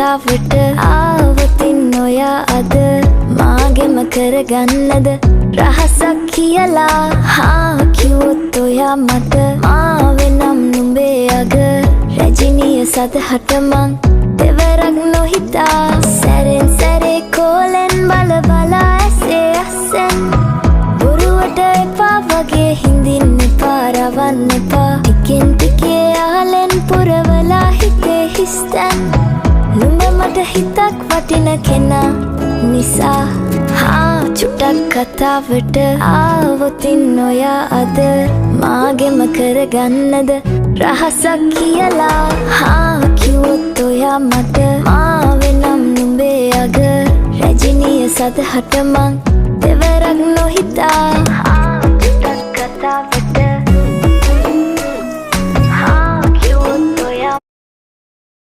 කතාවට ආවතින් ඔයා අද මාගෙම කරගන්නද රහසක් කියලා කිව්වොත් ඔයා මට මාවෙනම් නුඹේ අග රැජිනිය සදහට මං දෙවරක් නොහිතා සැරෙන් සැරේ කෝලෙන් බල බලා ඇසේ අස්සෙන් බොරුවට එපා වගේ හිඳින්න එපා රවන්න එපා ටිකෙන් ටිකේ ආලෙන් පුරවලා හිතේ හිස්තැන් නුඹ මට හිතක් වටින කෙනා නිසා චුට්ටක් කතාවට ආවොතින් ඔයා අද මාගෙම කරගන්නද රහසක් කියලා කිව්වොත් ඔයා මට මාවෙනම් නුඹේ අග රැජිනිය සදහට මං